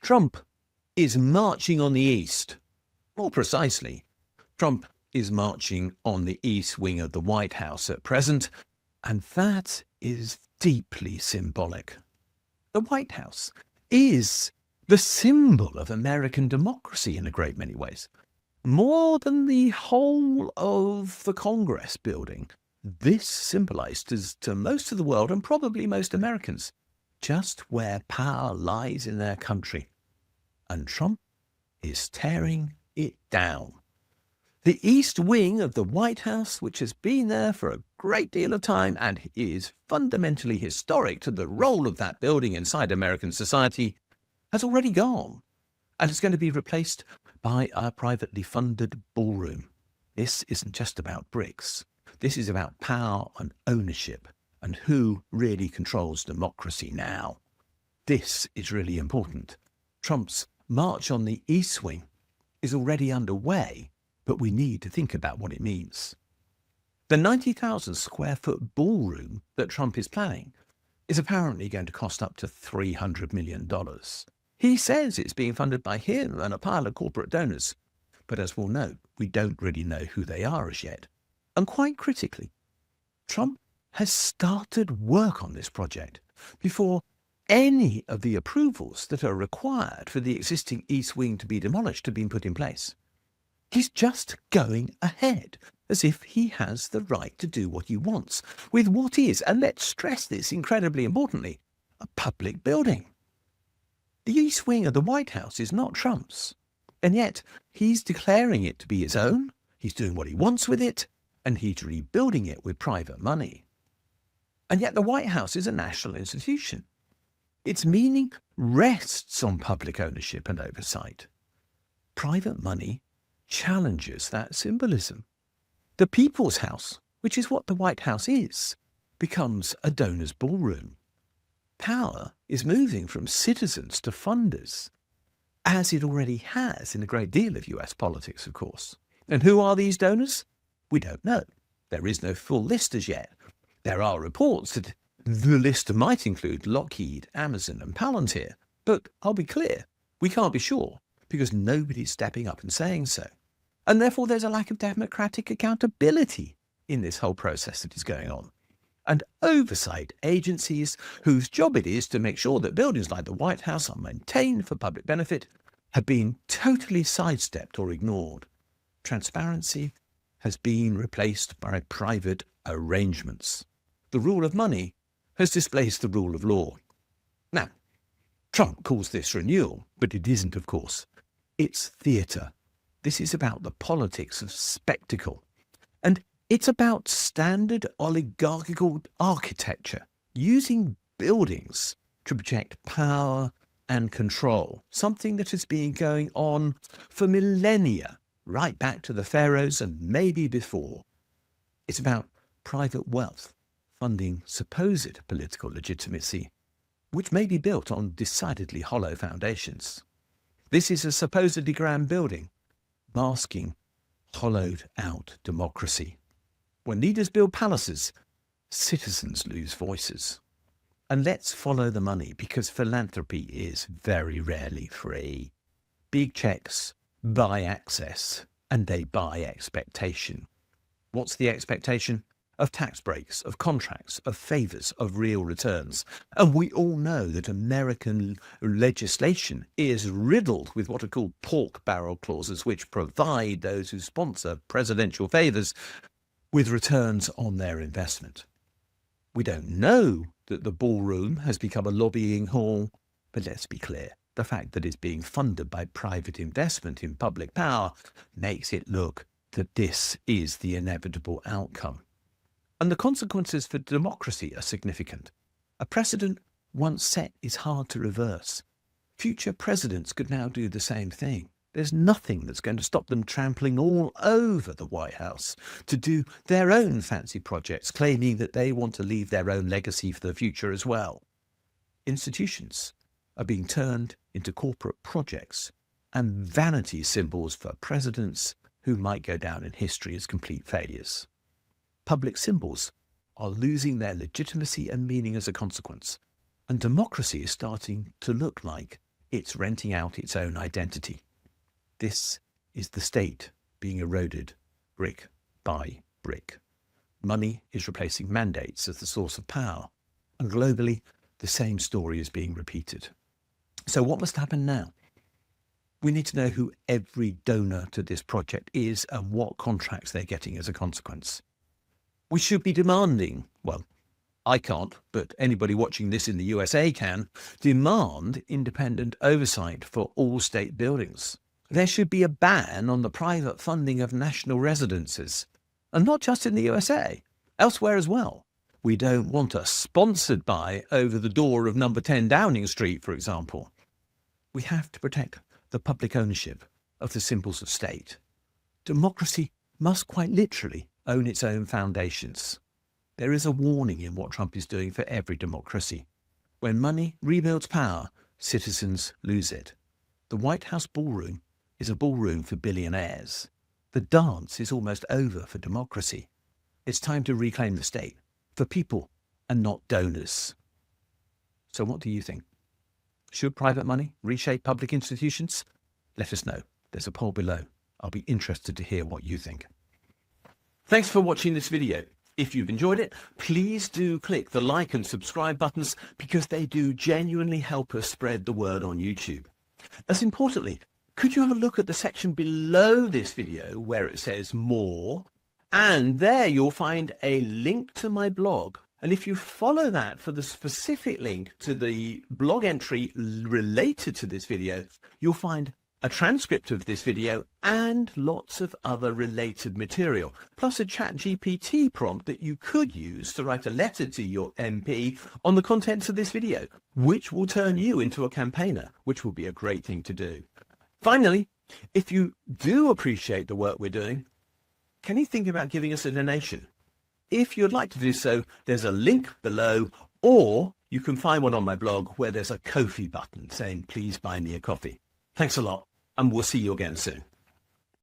Trump is marching on the east. More precisely, Trump is marching on the east wing of the White House at present, and that is deeply symbolic. The White House is the symbol of American democracy in a great many ways. More than the whole of the Congress building, this symbolizes to most of the world, and probably most Americans, just where power lies in their country. And Trump is tearing it down. The East Wing of the White House, which has been there for a great deal of time and is fundamentally historic to the role of that building inside American society, has already gone and is going to be replaced by a privately funded ballroom. This isn't just about bricks. This is about power and ownership and who really controls democracy now. This is really important. Trump's march on the East Wing is already underway, but we need to think about what it means. The 90,000 square foot ballroom that Trump is planning is apparently going to cost up to $300 million. He says it's being funded by him and a pile of corporate donors, but as we'll know, we don't really know who they are as yet. And quite critically, Trump has started work on this project before any of the approvals that are required for the existing East Wing to be demolished have been put in place. He's just going ahead as if he has the right to do what he wants with what is, and let's stress this incredibly importantly, a public building. The East Wing of the White House is not Trump's, and yet he's declaring it to be his own, he's doing what he wants with it, and he's rebuilding it with private money. And yet the White House is a national institution. Its meaning rests on public ownership and oversight. Private money challenges that symbolism. The People's House, which is what the White House is, becomes a donor's ballroom. Power is moving from citizens to funders, as it already has in a great deal of US politics, of course. And who are these donors? We don't know. There is no full list as yet. There are reports that the list might include Lockheed, Amazon and Palantir. But I'll be clear, we can't be sure because nobody's stepping up and saying so. And therefore there's a lack of democratic accountability in this whole process that is going on. And oversight agencies whose job it is to make sure that buildings like the White House are maintained for public benefit have been totally sidestepped or ignored. Transparency has been replaced by private arrangements. The rule of money has displaced the rule of law. Now, Trump calls this renewal, but it isn't, of course. It's theatre. This is about the politics of spectacle. And it's about standard oligarchical architecture, using buildings to project power and control, something that has been going on for millennia, right back to the pharaohs and maybe before. It's about private wealth funding supposed political legitimacy, which may be built on decidedly hollow foundations. This is a supposedly grand building, masking hollowed-out democracy. When leaders build palaces, citizens lose voices. And let's follow the money, because philanthropy is very rarely free. Big checks buy access, and they buy expectation. What's the expectation? Of tax breaks, of contracts, of favours, of real returns. And we all know that American legislation is riddled with what are called pork barrel clauses, which provide those who sponsor presidential favours with returns on their investment. We don't know that the ballroom has become a lobbying hall, but let's be clear. The fact that it's being funded by private investment in public power makes it look that this is the inevitable outcome. And the consequences for democracy are significant. A precedent once set is hard to reverse. Future presidents could now do the same thing. There's nothing that's going to stop them trampling all over the White House to do their own fancy projects, claiming that they want to leave their own legacy for the future as well. Institutions are being turned into corporate projects and vanity symbols for presidents who might go down in history as complete failures. Public symbols are losing their legitimacy and meaning as a consequence, and democracy is starting to look like It's renting out its own identity. This is the state being eroded brick by brick. Money is replacing mandates as the source of power, and globally, the same story is being repeated. So what must happen now? We need to know who every donor to this project is and what contracts they're getting as a consequence. We should be demanding, well, I can't, but anybody watching this in the USA can, demand independent oversight for all state buildings. There should be a ban on the private funding of national residences, and not just in the USA, elsewhere as well. We don't want us sponsored by over the door of number 10 Downing Street, for example. We have to protect the public ownership of the symbols of state. Democracy must quite literally own its own foundations. There is a warning in what Trump is doing for every democracy. When money rebuilds power, citizens lose it. The White House ballroom is a ballroom for billionaires. The dance is almost over for democracy. It's time to reclaim the state for people and not donors. So what do you think? Should private money reshape public institutions? Let us know. There's a poll below. I'll be interested to hear what you think. Thanks for watching this video. If you've enjoyed it, please do click the like and subscribe buttons because they do genuinely help us spread the word on YouTube. As importantly, could you have a look at the section below this video where it says more? And there you'll find a link to my blog. And if you follow that for the specific link to the blog entry related to this video, you'll find a transcript of this video and lots of other related material, plus a ChatGPT prompt that you could use to write a letter to your MP on the contents of this video, which will turn you into a campaigner, which will be a great thing to do. Finally, if you do appreciate the work we're doing, can you think about giving us a donation? If you'd like to do so, there's a link below, or you can find one on my blog where there's a Ko-fi button saying, please buy me a coffee. Thanks a lot, and we'll see you again soon.